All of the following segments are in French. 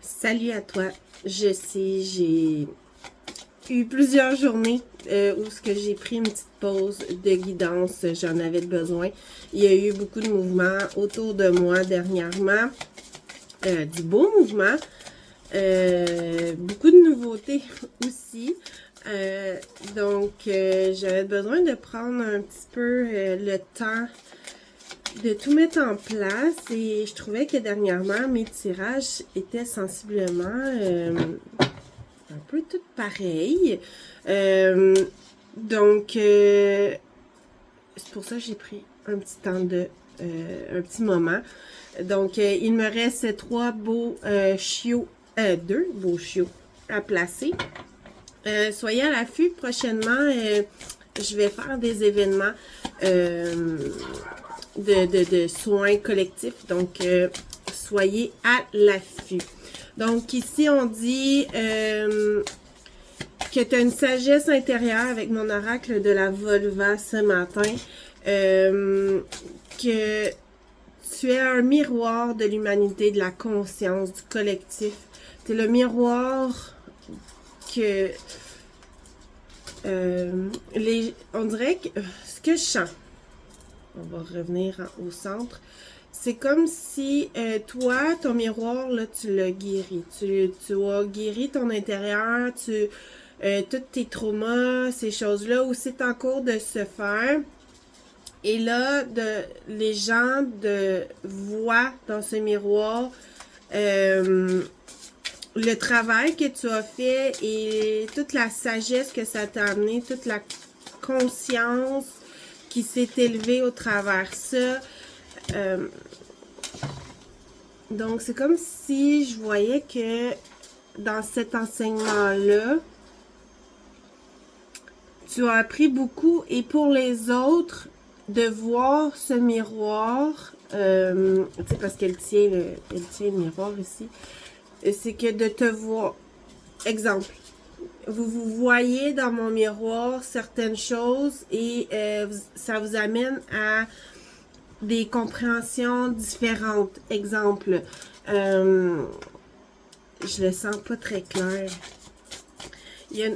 Salut à toi. Je sais, j'ai eu plusieurs journées où ce que j'ai pris une petite pause de guidance, j'en avais besoin. Il y a eu beaucoup de mouvements autour de moi dernièrement, du beau mouvement, beaucoup de nouveautés aussi. Donc, j'avais besoin de prendre un petit peu le temps de tout mettre en place et je trouvais que dernièrement, mes tirages étaient sensiblement un peu tout pareil. Donc, c'est pour ça que j'ai pris un petit temps un petit moment. Donc, il me reste trois beaux chiots, deux beaux chiots à placer. Soyez à l'affût prochainement. Je vais faire des événements de soins collectifs. Donc, soyez à l'affût. Donc, ici, on dit que tu as une sagesse intérieure avec mon oracle de la Volva ce matin. Que tu es un miroir de l'humanité, de la conscience, du collectif. Tu es le miroir que on dirait que ce que je sens, on va revenir au centre, c'est comme si toi, ton miroir, là, tu l'as guéri. Tu as guéri ton intérieur, tous tes traumas, ces choses-là, où c'est en cours de se faire. Et là, les gens voient dans ce miroir le travail que tu as fait et toute la sagesse que ça t'a amené, toute la conscience qui s'est élevée au travers ça. Donc, c'est comme si je voyais que dans cet enseignement-là, tu as appris beaucoup et pour les autres, de voir ce miroir, tu sais, parce qu'elle tient le miroir ici, c'est que de te voir, exemple, vous voyez dans mon miroir certaines choses et ça vous amène à des compréhensions différentes. Exemple, je le sens pas très clair. Il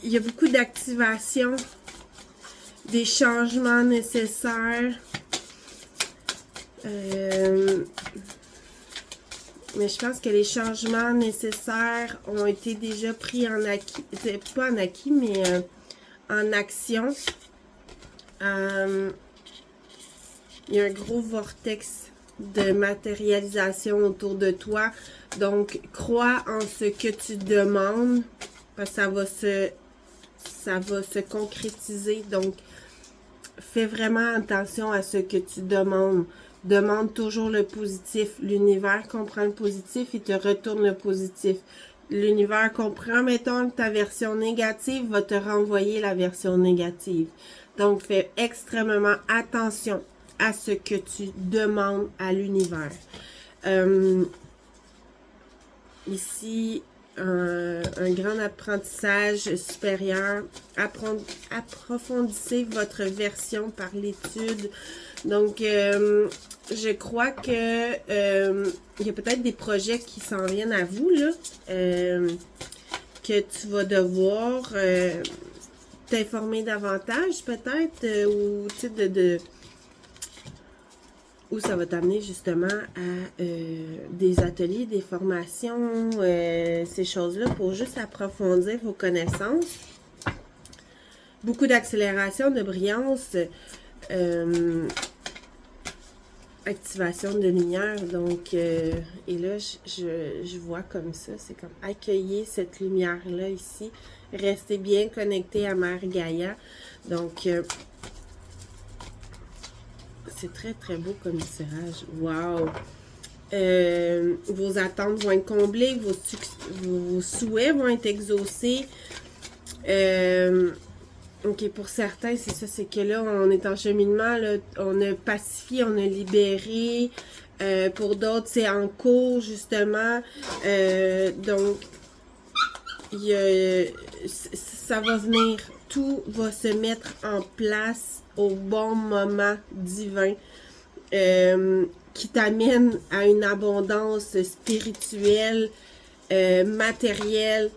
y a beaucoup d'activation, des changements nécessaires. Mais je pense que les changements nécessaires ont été déjà pris en acquis. Pas en acquis, mais en action. Il y a un gros vortex de matérialisation autour de toi. Donc, crois en ce que tu demandes. Parce que ça va se concrétiser. Donc, fais vraiment attention à ce que tu demandes. Demande toujours le positif. L'univers comprend le positif et te retourne le positif. L'univers comprend, mettons, ta version négative va te renvoyer la version négative. Donc, fais extrêmement attention à ce que tu demandes à l'univers. Ici, un grand apprentissage supérieur. Approfondissez votre version par l'étude. Donc, je crois que il y a peut-être des projets qui s'en viennent à vous, là, que tu vas devoir t'informer davantage, peut-être, ou tu sais, où ça va t'amener justement à des ateliers, des formations, ces choses-là, pour juste approfondir vos connaissances. Beaucoup d'accélération, de brillance, activation de lumière. Donc, et là, je vois comme ça, c'est comme accueillir cette lumière-là ici. Restez bien connecté à Mère Gaïa. Donc, c'est très, très beau comme tirage. Wow! Vos attentes vont être comblées, vos souhaits vont être exaucés. Ok, pour certains, c'est ça, c'est que là, on est en cheminement, là, on a pacifié, on a libéré. Pour d'autres, c'est en cours, justement. Donc, ça va venir. Tout va se mettre en place au bon moment divin qui t'amène à une abondance spirituelle matériel,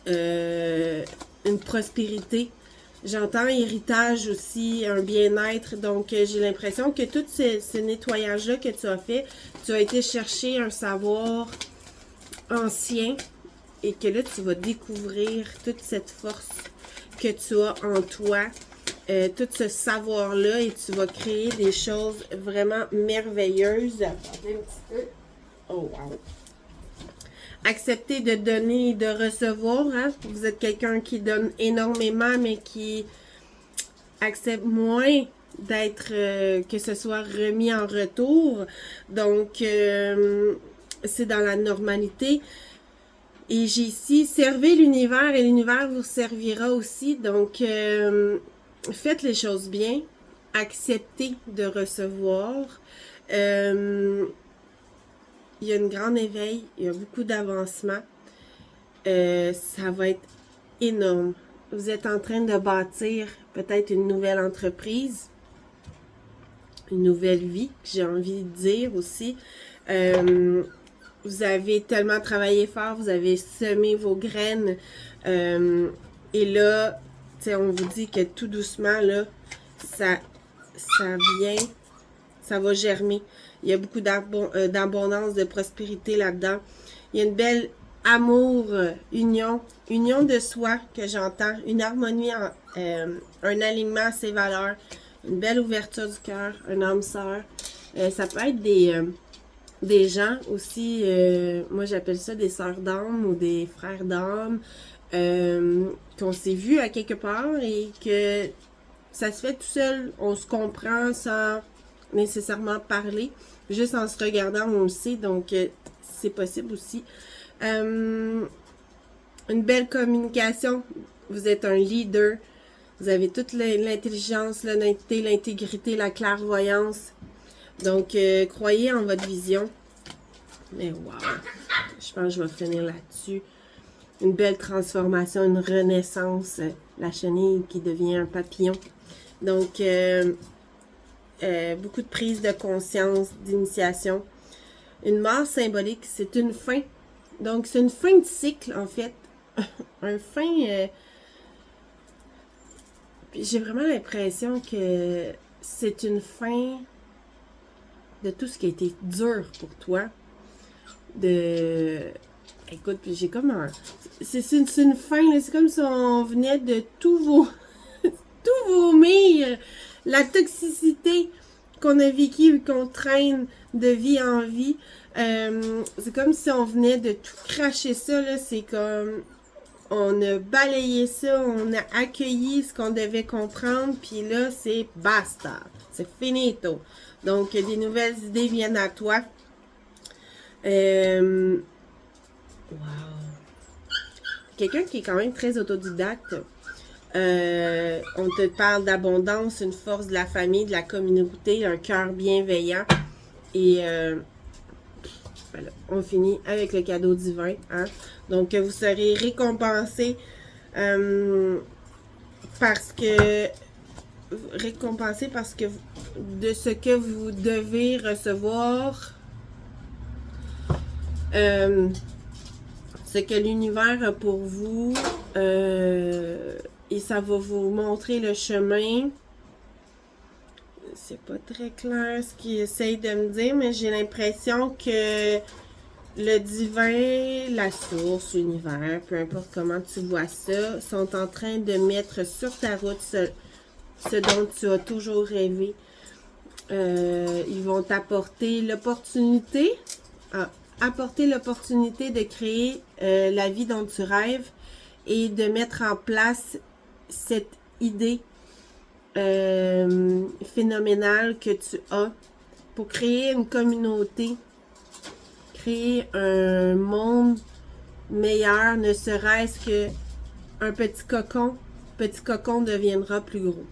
une prospérité. J'entends héritage aussi, un bien-être. Donc, j'ai l'impression que tout ce nettoyage-là que tu as fait, tu as été chercher un savoir ancien et que là, tu vas découvrir toute cette force que tu as en toi, tout ce savoir-là, et tu vas créer des choses vraiment merveilleuses. Attendez un petit peu. Oh, wow! Accepter de donner et de recevoir. Hein? Vous êtes quelqu'un qui donne énormément, mais qui accepte moins d'être, que ce soit remis en retour. Donc, c'est dans la normalité. Et j'ai ici, servez l'univers et l'univers vous servira aussi. Donc, faites les choses bien. Acceptez de recevoir. Il y a une grande éveil, il y a beaucoup d'avancement. Ça va être énorme. Vous êtes en train de bâtir peut-être une nouvelle entreprise, une nouvelle vie, j'ai envie de dire aussi. Vous avez tellement travaillé fort, vous avez semé vos graines. Et là, on vous dit que tout doucement, là, ça vient, ça va germer. Il y a beaucoup d'abondance, de prospérité là-dedans. Il y a une belle amour, union de soi que j'entends, une harmonie, un alignement à ses valeurs, une belle ouverture du cœur, un âme-sœur. Ça peut être des gens aussi, moi j'appelle ça des sœurs d'âme ou des frères d'âme, qu'on s'est vu à quelque part et que ça se fait tout seul, on se comprend sans nécessairement parler, juste en se regardant on le sait, donc c'est possible aussi. Une belle communication, vous êtes un leader, vous avez toute l'intelligence, l'honnêteté, l'intégrité, la clairvoyance, donc croyez en votre vision. Mais wow, je pense que je vais finir là-dessus. Une belle transformation, une renaissance, la chenille qui devient un papillon. Donc beaucoup de prise de conscience, d'initiation. Une mort symbolique, c'est une fin. Donc, c'est une fin de cycle, en fait. Un fin... j'ai vraiment l'impression que c'est une fin de tout ce qui a été dur pour toi. Écoute, j'ai comme un... C'est une fin, c'est comme si on venait de tout vomir. La toxicité qu'on a vécue et qu'on traîne de vie en vie. C'est comme si on venait de tout cracher ça, là. C'est comme... On a balayé ça, on a accueilli ce qu'on devait comprendre, puis là, c'est basta. C'est finito. Donc, des nouvelles idées viennent à toi. Wow. Quelqu'un qui est quand même très autodidacte. On te parle d'abondance, une force de la famille, de la communauté, un cœur bienveillant. Et voilà, on finit avec le cadeau divin. Hein? Donc, vous serez récompensé parce que de ce que vous devez recevoir, ce que l'univers a pour vous, et ça va vous montrer le chemin. C'est pas très clair ce qu'il essaye de me dire, mais j'ai l'impression que le divin, la source, l'univers, peu importe comment tu vois ça, sont en train de mettre sur ta route ce dont tu as toujours rêvé. Ils vont t'apporter l'opportunité, de créer la vie dont tu rêves et de mettre en place cette idée phénoménale que tu as pour créer une communauté, créer un monde meilleur, ne serait-ce que un petit cocon deviendra plus gros.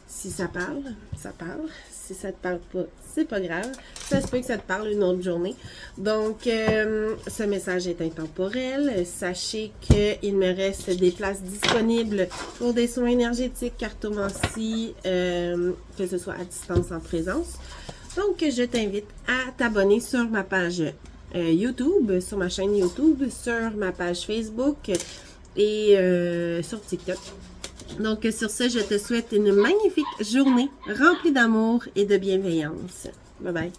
Si ça parle, ça parle. Si ça te parle pas, c'est pas grave. Ça se peut que ça te parle une autre journée. Donc, ce message est intemporel. Sachez qu'il me reste des places disponibles pour des soins énergétiques, cartomancie, que ce soit à distance, en présence. Donc, je t'invite à t'abonner sur ma page YouTube, sur ma chaîne YouTube, sur ma page Facebook et sur TikTok. Donc, sur ce, je te souhaite une magnifique journée remplie d'amour et de bienveillance. Bye bye!